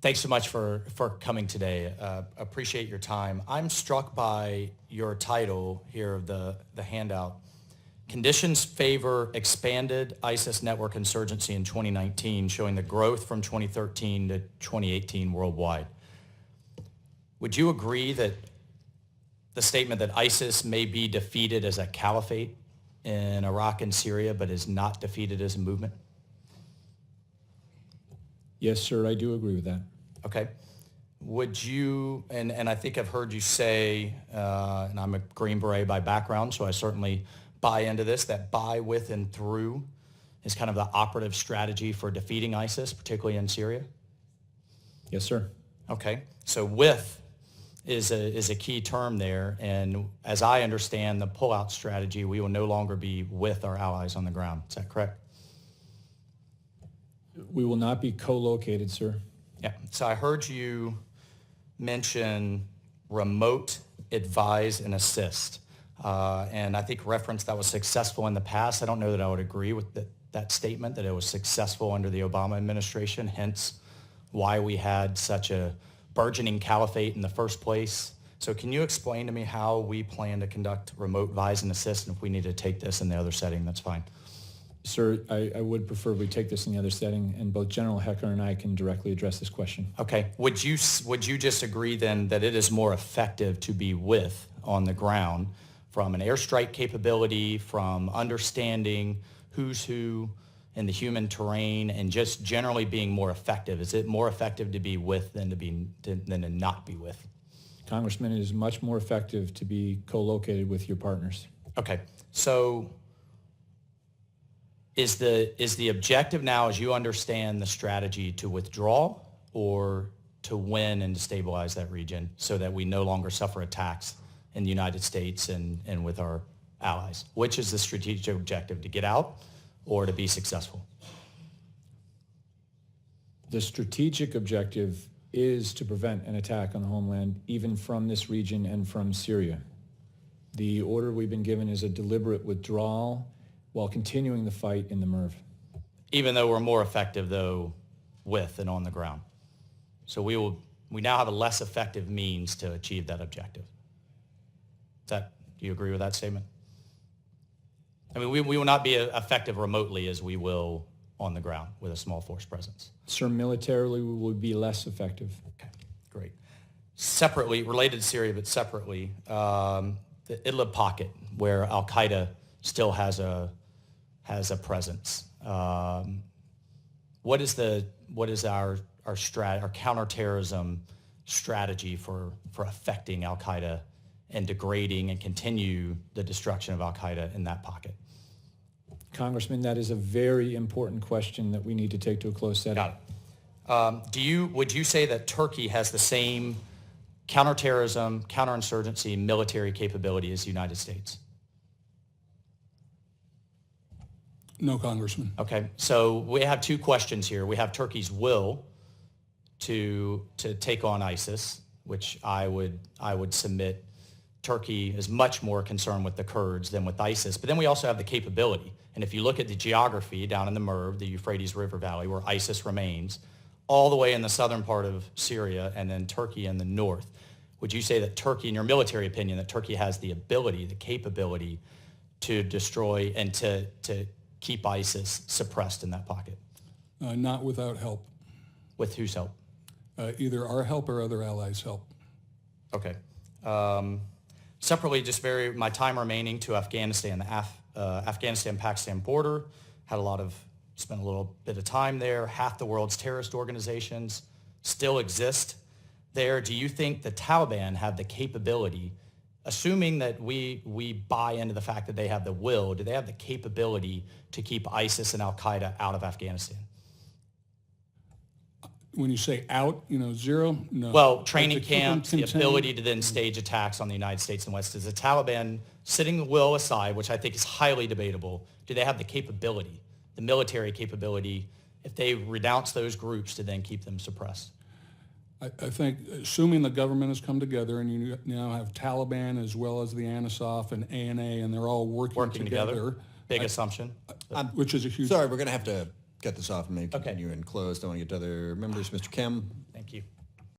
Thanks so much for coming today. Appreciate your time. I'm struck by your title here of the handout. Conditions favor expanded ISIS network insurgency in 2019, showing the growth from 2013 to 2018 worldwide. Would you agree that the statement that ISIS may be defeated as a caliphate in Iraq and Syria, but is not defeated as a movement? Yes, sir, I do agree with that. Okay. Would you, and I think I've heard you say, and I'm a Green Beret by background, so I certainly buy into this, that by, with, and through is kind of the operative strategy for defeating ISIS, particularly in Syria? Yes, sir. Okay. So with is a key term there, and as I understand the pullout strategy, we will no longer be with our allies on the ground. Is that correct? We will not be co-located, sir. Yeah. So I heard you mention remote advise and assist. And I think reference that was successful in the past. I don't know that I would agree with that statement, that it was successful under the Obama administration, hence why we had such a burgeoning caliphate in the first place. So can you explain to me how we plan to conduct remote advise and assist, and if we need to take this in the other setting, that's fine. Sir, I would prefer we take this in the other setting, and both General Hecker and I can directly address this question. Okay. Would you just agree then that it is more effective to be with on the ground from an airstrike capability, from understanding who's who in the human terrain, and just generally being more effective? Is it more effective to be with than to not be with? Congressman, it is much more effective to be co-located with your partners. Okay. So is the objective now, as you understand the strategy, to withdraw or to win and to stabilize that region so that we no longer suffer attacks in the United States and with our allies? Which is the strategic objective, to get out or to be successful? The strategic objective is to prevent an attack on the homeland, even from this region and from Syria. The order we've been given is a deliberate withdrawal while continuing the fight in the MERV. Even though we're more effective, though, with and on the ground. So we now have a less effective means to achieve that objective. Do you agree with that statement? I mean, we will not be effective remotely as we will on the ground with a small force presence. Sir, militarily we will be less effective. Okay, great. Separately, related to Syria, but separately, the Idlib pocket, where Al Qaeda still has a presence. What is our counterterrorism strategy for affecting Al Qaeda and degrading and continue the destruction of Al Qaeda in that pocket? Congressman, that is a very important question that we need to take to a closed setting. Got it. Would you say that Turkey has the same counterterrorism, counterinsurgency, military capability as the United States? No, Congressman. Okay, so we have two questions here. We have Turkey's will to take on ISIS, which I would submit Turkey is much more concerned with the Kurds than with ISIS. But then we also have the capability. And if you look at the geography down in the MERV, the Euphrates River Valley, where ISIS remains, all the way in the southern part of Syria, and then Turkey in the north, would you say that Turkey, in your military opinion, that Turkey has the ability, the capability to destroy and to keep ISIS suppressed in that pocket? Not without help. With whose help? Either our help or other allies' help. Okay. Separately, just my time remaining to Afghanistan. The Afghanistan-Pakistan border, spent a little bit of time there. Half the world's terrorist organizations still exist there. Do you think the Taliban have the capability, assuming that we buy into the fact that they have the will, do they have the capability to keep ISIS and Al Qaeda out of Afghanistan? When you say out, zero? No. Well, training camps, the ability to then stage attacks on the United States and West. Is the Taliban, setting the will aside, which I think is highly debatable, do they have the capability, the military capability, if they renounce those groups, to then keep them suppressed? I think, assuming the government has come together and you now have Taliban as well as the ANISOF and ANA, and they're all working together. Big assumption. Which is a huge... Sorry, we're going to have to cut this off and maybe continue and close. Don't want to get to other members. Mr. Kim?